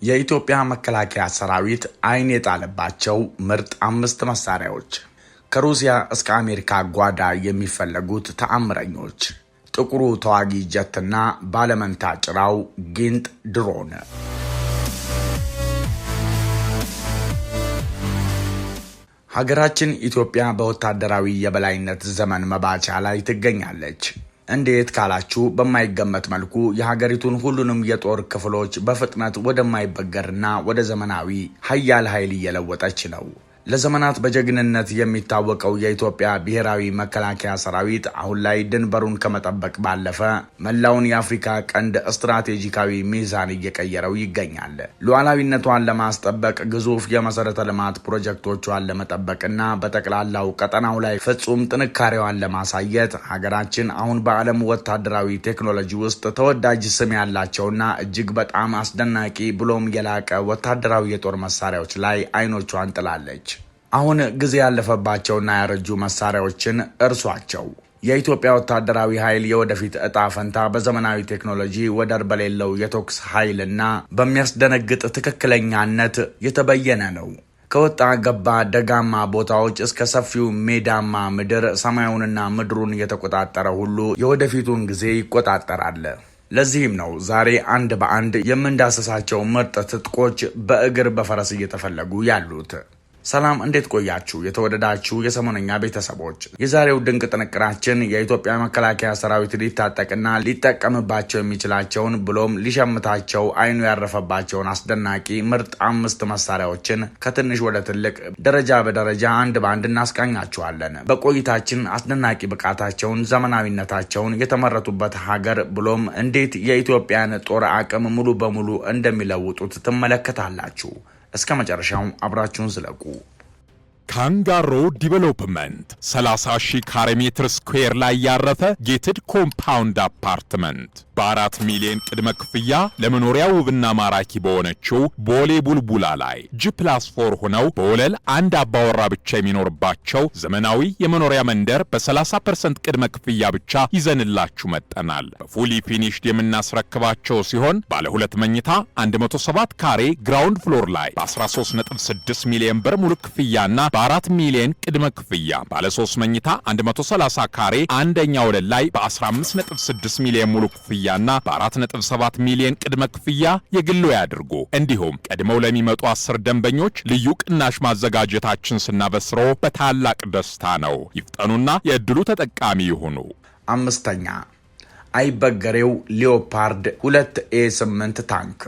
የኢትዮጵያ መከላከያ ሰራዊት አይን የጣለባቸው ምርጥ 5 መሳሪያዎች፣ ከሩሲያ እስከ አሜሪካ ጓዳ የሚፈለጉት ተአምረኞች፣ ጥቁሩ ተዋጊ ጀትና ባለመንታ ጭራው ጊንጥ ድሮን። ሀገራችን ኢትዮጵያ በወታደራዊ የበላይነት ዘመን መባቻ ላይ ትገኛለች። እንዴት ካላችሁ በማይገመት መልኩ የሀገሪቱን ሁሉንም የጦር ክፍሎች በፍጥነት ወደማይበገርና ወደ ዘመናዊ ኃያል ኃይል እየለወጠች ነው። ለዘመናት በጀግንነት የሚታወቀው የኢትዮጵያ ብሔራዊ መከላከያ ሰራዊት አሁን ላይ ድንበሩን ከመጠበቅ ባለፈ መላውን የአፍሪካ ቀንድ ስትራቴጂካዊ ሚዛን እየቀየረው ይገኛል። ሉዓላዊነቷን ለማስጠበቅ ግዙፍ የመሰረተ ልማት ፕሮጀክቶቿን ለመጠበቅና በጠቅላላው ቀጠናው ላይ ፍጹም ጥንካሬዋን ለማሳየት ሀገራችን አሁን በዓለም ወታደራዊ ቴክኖሎጂ ውስጥ ተወዳጅ ስም ያላቸውና እጅግ በጣም አስደናቂ ብሎም የላቀ ወታደራዊ የጦር መሳሪያዎች ላይ አይኖቿን ጥላለች። አሁን ጊዜ ያለፈባቸውና ያረጁ መሳሪያዎችን እርሷቸው። የኢትዮጵያ ወታደራዊ ኃይል የወደፊት እጣ ፈንታ በዘመናዊ ቴክኖሎጂ ወደር በሌለው የተኩስ ኃይልና በሚያስደነግጥ ትክክለኛነት የተበየነ ነው። ከወጣ ገባ ደጋማ ቦታዎች እስከ ሰፊው ሜዳማ ምድር ሰማዩንና ምድሩን የተቆጣጠረ ሁሉ የወደፊቱን ጊዜ ይቆጣጠራል። ለዚህም ነው ዛሬ አንድ በአንድ የምንዳሰሳቸው ምርጥ ትጥቆች በእግር በፈረስ እየተፈለጉ ያሉት። ሰላም፣ እንዴት ቆያችሁ? የተወደዳችሁ የሰሞነኛ ቤተሰቦች፣ የዛሬው ድንቅ ጥንቅራችን የኢትዮጵያ መከላከያ ሰራዊት ሊታጠቅና ሊጠቀምባቸው የሚችላቸውን ብሎም ሊሸምታቸው አይኑ ያረፈባቸውን አስደናቂ ምርጥ 5 መሳሪያዎችን ከትንሽ ወደ ትልቅ ደረጃ በደረጃ አንድ በአንድ እናስቃኛችኋለን። በቆይታችን አስደናቂ ብቃታቸውን፣ ዘመናዊነታቸውን፣ የተመረቱበት ሀገር ብሎም እንዴት የኢትዮጵያን ጦር አቅም ሙሉ በሙሉ እንደሚለውጡት ትመለከታላችሁ። እስከ መጨረሻው አብራችሁን ዝለቁ። ካንጋሮ ዲቨሎፕመንት 30,000 ካሬ ሜትር ስኩዌር ላይ ያረፈ ጌትድ ኮምፓውንድ አፓርትመንት በ4 ሚሊዮን ቅድመ ክፍያ ለመኖሪያ ውብና ማራኪ በሆነችው ቦሌ ቡልቡላ ላይ G+4 ሆነው በወለል አንድ አባወራ ብቻ የሚኖርባቸው ዘመናዊ የመኖሪያ መንደር በ30% ቅድመ ክፍያ ብቻ ይዘንላችሁ መጠናል። በፉሊ ፊኒሽድ የምናስረክባቸው ሲሆን ባለ 2 መኝታ 107 ካሬ ግራውንድ ፍሎር ላይ በ13.6 ሚሊዮን ብር ሙሉ ክፍያና በ4 ሚሊዮን ቅድመ ክፍያ፣ ባለ 3 መኝታ 130 ካሬ አንደኛ ወለል ላይ በ15.6 ሚሊዮን ሙሉ ክፍያና በ4.7 ሚሊዮን ቅድመ ክፍያ የግሎ ያድርጉ። እንዲሁም ቀድመው ለሚመጡ 10 ደንበኞች ልዩ ቅናሽ ማዘጋጀታችን ስናበስሮ በታላቅ ደስታ ነው። ይፍጠኑና የእድሉ ተጠቃሚ ይሁኑ። 5ኛ አይበገሬው ሊዮፓርድ 2A8 ታንክ።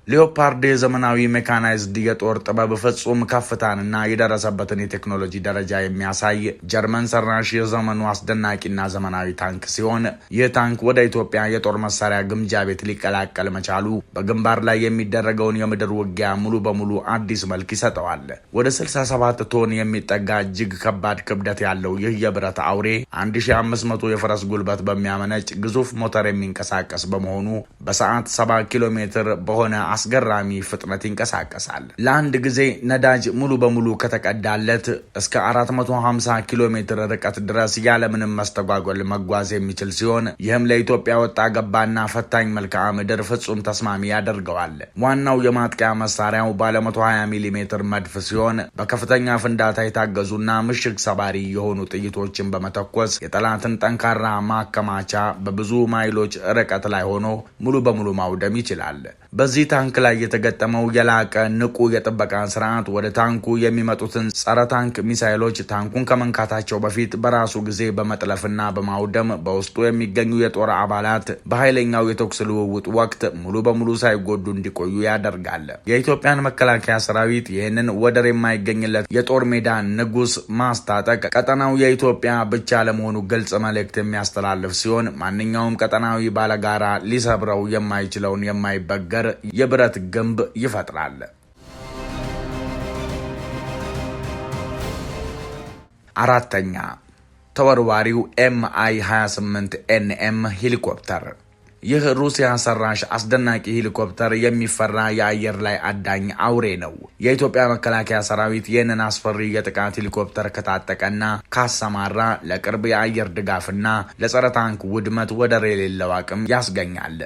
ሊዮፓርድ የዘመናዊ ሜካናይዝድ የጦር ጥበብ ፍጹም ከፍታንና የደረሰበትን የቴክኖሎጂ ደረጃ የሚያሳይ ጀርመን ሰራሽ የዘመኑ አስደናቂና ዘመናዊ ታንክ ሲሆን ይህ ታንክ ወደ ኢትዮጵያ የጦር መሳሪያ ግምጃ ቤት ሊቀላቀል መቻሉ በግንባር ላይ የሚደረገውን የምድር ውጊያ ሙሉ በሙሉ አዲስ መልክ ይሰጠዋል። ወደ 67 ቶን የሚጠጋ እጅግ ከባድ ክብደት ያለው ይህ የብረት አውሬ 1500 የፈረስ ጉልበት በሚያመነጭ ግዙፍ ሞተር የሚንቀሳቀስ በመሆኑ በሰዓት 70 ኪሎ ሜትር በሆነ አስገራሚ ፍጥነት ይንቀሳቀሳል። ለአንድ ጊዜ ነዳጅ ሙሉ በሙሉ ከተቀዳለት እስከ 450 ኪሎ ሜትር ርቀት ድረስ ያለምንም መስተጓጎል መጓዝ የሚችል ሲሆን ይህም ለኢትዮጵያ ወጣ ገባና ፈታኝ መልክዓ ምድር ፍጹም ተስማሚ ያደርገዋል። ዋናው የማጥቂያ መሳሪያው ባለ 120 ሚሊ ሜትር መድፍ ሲሆን በከፍተኛ ፍንዳታ የታገዙና ምሽግ ሰባሪ የሆኑ ጥይቶችን በመተኮስ የጠላትን ጠንካራ ማከማቻ በብዙ ማይሎች ርቀት ላይ ሆኖ ሙሉ በሙሉ ማውደም ይችላል። በዚህ ታንክ ላይ የተገጠመው የላቀ ንቁ የጥበቃ ስርዓት ወደ ታንኩ የሚመጡትን ጸረ ታንክ ሚሳይሎች ታንኩን ከመንካታቸው በፊት በራሱ ጊዜ በመጥለፍና በማውደም በውስጡ የሚገኙ የጦር አባላት በኃይለኛው የተኩስ ልውውጥ ወቅት ሙሉ በሙሉ ሳይጎዱ እንዲቆዩ ያደርጋል። የኢትዮጵያን መከላከያ ሰራዊት ይህንን ወደር የማይገኝለት የጦር ሜዳ ንጉስ ማስታጠቅ ቀጠናው የኢትዮጵያ ብቻ ለመሆኑ ግልጽ መልእክት የሚያስተላልፍ ሲሆን ማንኛውም ቀጠናዊ ባለጋራ ሊሰብረው የማይችለውን የማይበገር የብረት ግንብ ይፈጥራል። 4ኛ ተወርዋሪው Mi-28NM ሄሊኮፕተር። ይህ ሩሲያ ሰራሽ አስደናቂ ሄሊኮፕተር የሚፈራ የአየር ላይ አዳኝ አውሬ ነው። የኢትዮጵያ መከላከያ ሰራዊት ይህንን አስፈሪ የጥቃት ሄሊኮፕተር ከታጠቀና ካሰማራ ለቅርብ የአየር ድጋፍና ለጸረ ታንክ ውድመት ወደር የሌለው አቅም ያስገኛል።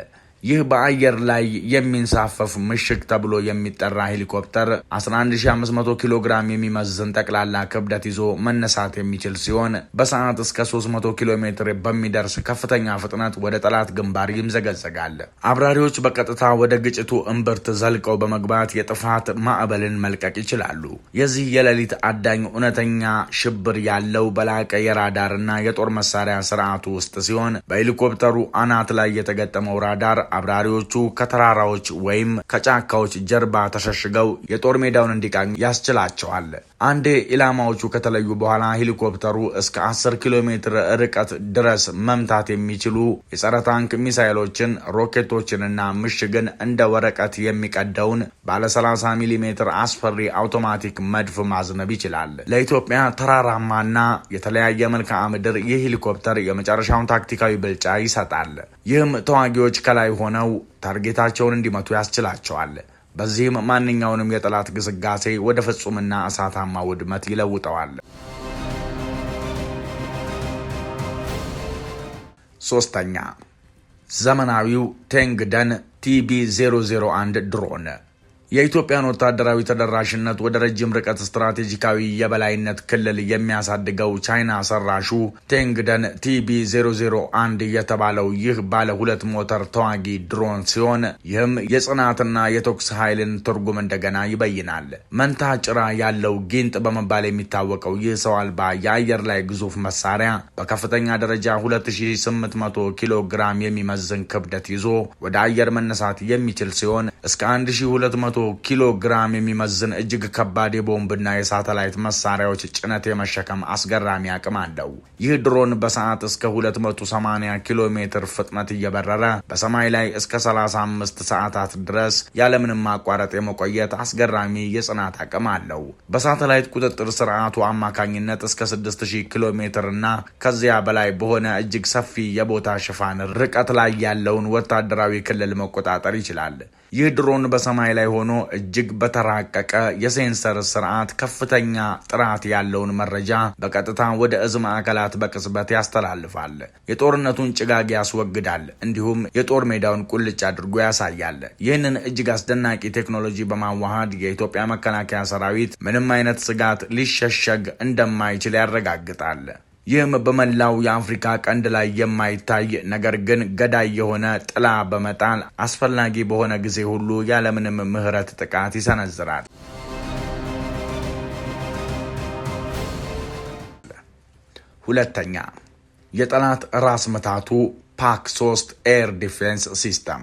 ይህ በአየር ላይ የሚንሳፈፍ ምሽግ ተብሎ የሚጠራ ሄሊኮፕተር 11500 ኪሎ ግራም የሚመዝን ጠቅላላ ክብደት ይዞ መነሳት የሚችል ሲሆን በሰዓት እስከ 300 ኪሎ ሜትር በሚደርስ ከፍተኛ ፍጥነት ወደ ጠላት ግንባር ይምዘገዘጋል። አብራሪዎች በቀጥታ ወደ ግጭቱ እምብርት ዘልቀው በመግባት የጥፋት ማዕበልን መልቀቅ ይችላሉ። የዚህ የሌሊት አዳኝ እውነተኛ ሽብር ያለው በላቀ የራዳርና የጦር መሳሪያ ስርዓቱ ውስጥ ሲሆን በሄሊኮፕተሩ አናት ላይ የተገጠመው ራዳር አብራሪዎቹ ከተራራዎች ወይም ከጫካዎች ጀርባ ተሸሽገው የጦር ሜዳውን እንዲቃኙ ያስችላቸዋል። አንዴ ኢላማዎቹ ከተለዩ በኋላ ሄሊኮፕተሩ እስከ 10 ኪሎ ሜትር ርቀት ድረስ መምታት የሚችሉ የጸረ ታንክ ሚሳይሎችን፣ ሮኬቶችንና ምሽግን እንደ ወረቀት የሚቀደውን ባለ 30 ሚሜ አስፈሪ አውቶማቲክ መድፍ ማዝነብ ይችላል። ለኢትዮጵያ ተራራማና የተለያየ መልክዓ ምድር ይህ ሄሊኮፕተር የመጨረሻውን ታክቲካዊ ብልጫ ይሰጣል። ይህም ተዋጊዎች ከላይ ሆነው ታርጌታቸውን እንዲመቱ ያስችላቸዋል። በዚህም ማንኛውንም የጠላት ግስጋሴ ወደ ፍጹምና እሳታማ ውድመት ይለውጠዋል። ሶስተኛ፣ ዘመናዊው ቴንግደን TB001 ድሮን የኢትዮጵያን ወታደራዊ ተደራሽነት ወደ ረጅም ርቀት ስትራቴጂካዊ የበላይነት ክልል የሚያሳድገው ቻይና ሰራሹ ቴንግደን TB001 የተባለው ይህ ባለ 2 ሞተር ተዋጊ ድሮን ሲሆን ይህም የጽናትና የተኩስ ኃይልን ትርጉም እንደገና ይበይናል። መንታ ጭራ ያለው ጊንጥ በመባል የሚታወቀው ይህ ሰው አልባ የአየር ላይ ግዙፍ መሳሪያ በከፍተኛ ደረጃ 2800 ኪሎ ግራም የሚመዝን ክብደት ይዞ ወደ አየር መነሳት የሚችል ሲሆን እስከ 1200 ኪሎ ግራም የሚመዝን እጅግ ከባድ የቦምብና የሳተላይት መሳሪያዎች ጭነት የመሸከም አስገራሚ አቅም አለው። ይህ ድሮን በሰዓት እስከ 280 ኪሎ ሜትር ፍጥነት እየበረረ በሰማይ ላይ እስከ 35 ሰዓታት ድረስ ያለምንም ማቋረጥ የመቆየት አስገራሚ የጽናት አቅም አለው። በሳተላይት ቁጥጥር ስርዓቱ አማካኝነት እስከ 6000 ኪሎ ሜትር እና ከዚያ በላይ በሆነ እጅግ ሰፊ የቦታ ሽፋን ርቀት ላይ ያለውን ወታደራዊ ክልል መቆጣጠር ይችላል። ይህ ድሮን በሰማይ ላይ ሆኖ እጅግ በተራቀቀ የሴንሰር ስርዓት ከፍተኛ ጥራት ያለውን መረጃ በቀጥታ ወደ እዝ ማዕከላት በቅጽበት ያስተላልፋል። የጦርነቱን ጭጋግ ያስወግዳል፣ እንዲሁም የጦር ሜዳውን ቁልጭ አድርጎ ያሳያል። ይህንን እጅግ አስደናቂ ቴክኖሎጂ በማዋሃድ የኢትዮጵያ መከላከያ ሰራዊት ምንም አይነት ስጋት ሊሸሸግ እንደማይችል ያረጋግጣል። ይህም በመላው የአፍሪካ ቀንድ ላይ የማይታይ ነገር ግን ገዳይ የሆነ ጥላ በመጣል አስፈላጊ በሆነ ጊዜ ሁሉ ያለምንም ምህረት ጥቃት ይሰነዝራል። ሁለተኛ፣ የጠላት ራስ ምታቱ PAC-3 ኤር ዲፌንስ ሲስተም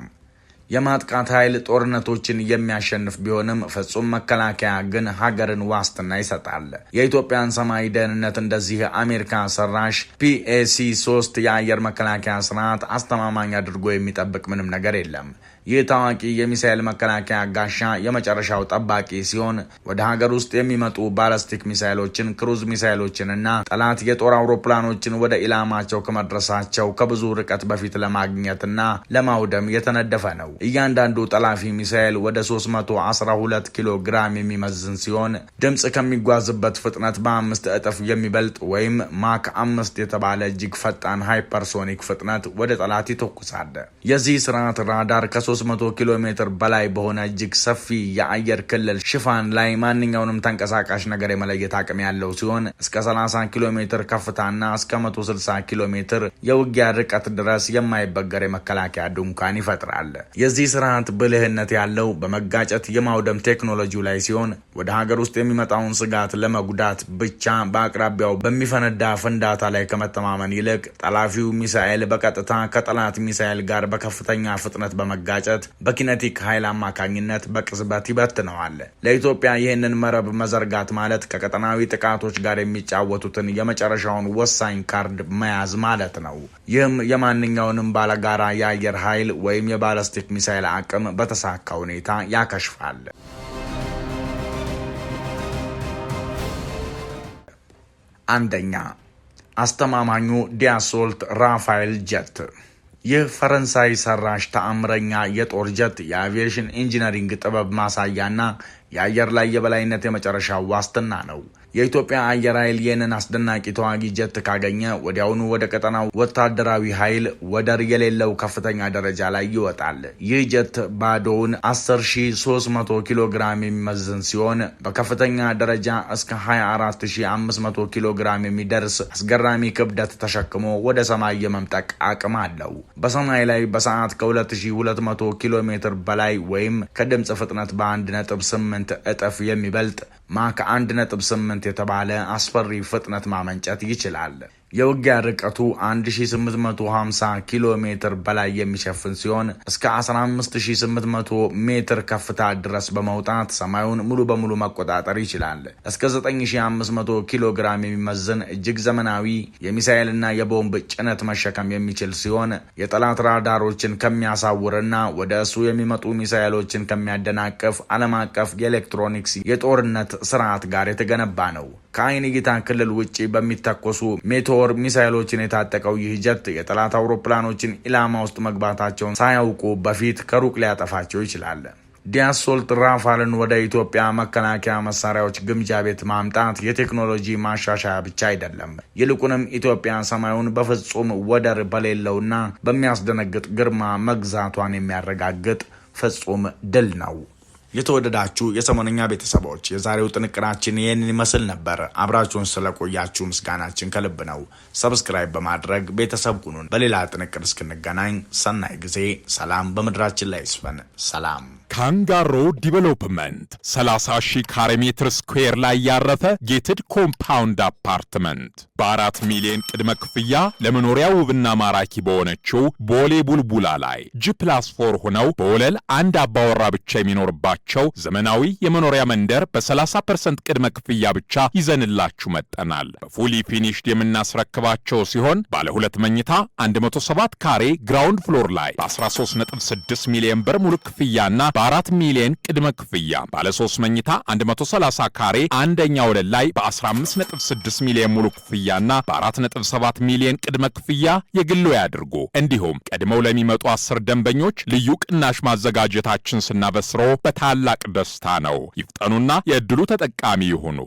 የማጥቃት ኃይል ጦርነቶችን የሚያሸንፍ ቢሆንም ፍጹም መከላከያ ግን ሀገርን ዋስትና ይሰጣል። የኢትዮጵያን ሰማይ ደህንነት እንደዚህ አሜሪካ ሰራሽ PAC-3 የአየር መከላከያ ስርዓት አስተማማኝ አድርጎ የሚጠብቅ ምንም ነገር የለም። ይህ ታዋቂ የሚሳኤል መከላከያ ጋሻ የመጨረሻው ጠባቂ ሲሆን ወደ ሀገር ውስጥ የሚመጡ ባላስቲክ ሚሳኤሎችን፣ ክሩዝ ሚሳኤሎችንና ጠላት የጦር አውሮፕላኖችን ወደ ኢላማቸው ከመድረሳቸው ከብዙ ርቀት በፊት ለማግኘትና ለማውደም የተነደፈ ነው። እያንዳንዱ ጠላፊ ሚሳኤል ወደ 312 ኪሎ ግራም የሚመዝን ሲሆን ድምፅ ከሚጓዝበት ፍጥነት በ5 እጥፍ የሚበልጥ ወይም ማክ 5 የተባለ እጅግ ፈጣን ሃይፐርሶኒክ ፍጥነት ወደ ጠላት ይተኩሳል። የዚህ ስርዓት ራዳር ከ300 ኪሎ ሜትር በላይ በሆነ እጅግ ሰፊ የአየር ክልል ሽፋን ላይ ማንኛውንም ተንቀሳቃሽ ነገር የመለየት አቅም ያለው ሲሆን እስከ 30 ኪሎ ሜትር ከፍታና እስከ 160 ኪሎ ሜትር የውጊያ ርቀት ድረስ የማይበገር የመከላከያ ድንኳን ይፈጥራል። የዚህ ስርዓት ብልህነት ያለው በመጋጨት የማውደም ቴክኖሎጂው ላይ ሲሆን ወደ ሀገር ውስጥ የሚመጣውን ስጋት ለመጉዳት ብቻ በአቅራቢያው በሚፈነዳ ፍንዳታ ላይ ከመተማመን ይልቅ ጠላፊው ሚሳኤል በቀጥታ ከጠላት ሚሳኤል ጋር በከፍተኛ ፍጥነት በመጋጨት በኪነቲክ ኃይል አማካኝነት በቅጽበት ይበትነዋል። ለኢትዮጵያ ይህንን መረብ መዘርጋት ማለት ከቀጠናዊ ጥቃቶች ጋር የሚጫወቱትን የመጨረሻውን ወሳኝ ካርድ መያዝ ማለት ነው። ይህም የማንኛውንም ባለጋራ የአየር ኃይል ወይም የባላስቲክ ሚሳኤል አቅም በተሳካ ሁኔታ ያከሽፋል። አንደኛ፣ አስተማማኙ ዲያሶልት ራፋኤል ጀት። ይህ ፈረንሳይ ሰራሽ ተአምረኛ የጦር ጀት የአቪዬሽን ኢንጂነሪንግ ጥበብ ማሳያና የአየር ላይ የበላይነት የመጨረሻው ዋስትና ነው። የኢትዮጵያ አየር ኃይል ይህንን አስደናቂ ተዋጊ ጀት ካገኘ ወዲያውኑ ወደ ቀጠናው ወታደራዊ ኃይል ወደር የሌለው ከፍተኛ ደረጃ ላይ ይወጣል። ይህ ጀት ባዶውን 10300 ኪሎ ግራም የሚመዝን ሲሆን በከፍተኛ ደረጃ እስከ 24500 ኪሎ ግራም የሚደርስ አስገራሚ ክብደት ተሸክሞ ወደ ሰማይ የመምጠቅ አቅም አለው። በሰማይ ላይ በሰዓት ከ2200 ኪሎ ሜትር በላይ ወይም ከድምፅ ፍጥነት በ1.8 እጥፍ የሚበልጥ ማክ 1.8 የተባለ አስፈሪ ፍጥነት ማመንጨት ይችላል። የውጊያ ርቀቱ 1850 ኪሎ ሜትር በላይ የሚሸፍን ሲሆን እስከ 15800 ሜትር ከፍታ ድረስ በመውጣት ሰማዩን ሙሉ በሙሉ መቆጣጠር ይችላል። እስከ 9500 ኪሎ ግራም የሚመዝን እጅግ ዘመናዊ የሚሳኤልና የቦምብ ጭነት መሸከም የሚችል ሲሆን የጠላት ራዳሮችን ከሚያሳውርና ወደ እሱ የሚመጡ ሚሳኤሎችን ከሚያደናቅፍ ዓለም አቀፍ የኤሌክትሮኒክስ የጦርነት ስርዓት ጋር የተገነባ ነው። ከአይን እይታ ክልል ውጪ በሚተኮሱ ሜቴዎር ሚሳይሎችን የታጠቀው ይህ ጀት የጠላት አውሮፕላኖችን ኢላማ ውስጥ መግባታቸውን ሳያውቁ በፊት ከሩቅ ሊያጠፋቸው ይችላል። ዲያሶልት ራፋልን ወደ ኢትዮጵያ መከላከያ መሳሪያዎች ግምጃ ቤት ማምጣት የቴክኖሎጂ ማሻሻያ ብቻ አይደለም። ይልቁንም ኢትዮጵያ ሰማዩን በፍጹም ወደር በሌለውና በሚያስደነግጥ ግርማ መግዛቷን የሚያረጋግጥ ፍጹም ድል ነው። የተወደዳችሁ የሰሞነኛ ቤተሰቦች የዛሬው ጥንቅራችን ይህንን ይመስል ነበር። አብራችሁን ስለቆያችሁ ምስጋናችን ከልብ ነው። ሰብስክራይብ በማድረግ ቤተሰብ ሁኑን። በሌላ ጥንቅር እስክንገናኝ ሰናይ ጊዜ። ሰላም በምድራችን ላይ ይስፈን። ሰላም። ካንጋሮ ዲቨሎፕመንት 30,000 ካሬ ሜትር ስኩዌር ላይ ያረፈ ጌትድ ኮምፓውንድ አፓርትመንት በ4 ሚሊዮን ቅድመ ክፍያ ለመኖሪያ ውብና ማራኪ በሆነችው ቦሌ ቡልቡላ ላይ G+4 ሆነው በወለል አንድ አባወራ ብቻ የሚኖርባቸው ዘመናዊ የመኖሪያ መንደር በ30% ቅድመ ክፍያ ብቻ ይዘንላችሁ መጠናል። በፉሊ ፊኒሽድ የምናስረክባቸው ሲሆን ባለ 2 መኝታ 107 ካሬ ግራውንድ ፍሎር ላይ በ13.6 ሚሊዮን ብር ሙሉ ክፍያና በ4 ሚሊዮን ቅድመ ክፍያ ባለ 3 መኝታ 130 ካሬ አንደኛ ወለል ላይ በ15.6 ሚሊዮን ሙሉ ክፍያና በ4.7 ሚሊዮን ቅድመ ክፍያ የግሎ ያድርጉ። እንዲሁም ቀድመው ለሚመጡ 10 ደንበኞች ልዩ ቅናሽ ማዘጋጀታችን ስናበስሮ በታላቅ ደስታ ነው። ይፍጠኑና የዕድሉ ተጠቃሚ ይሁኑ።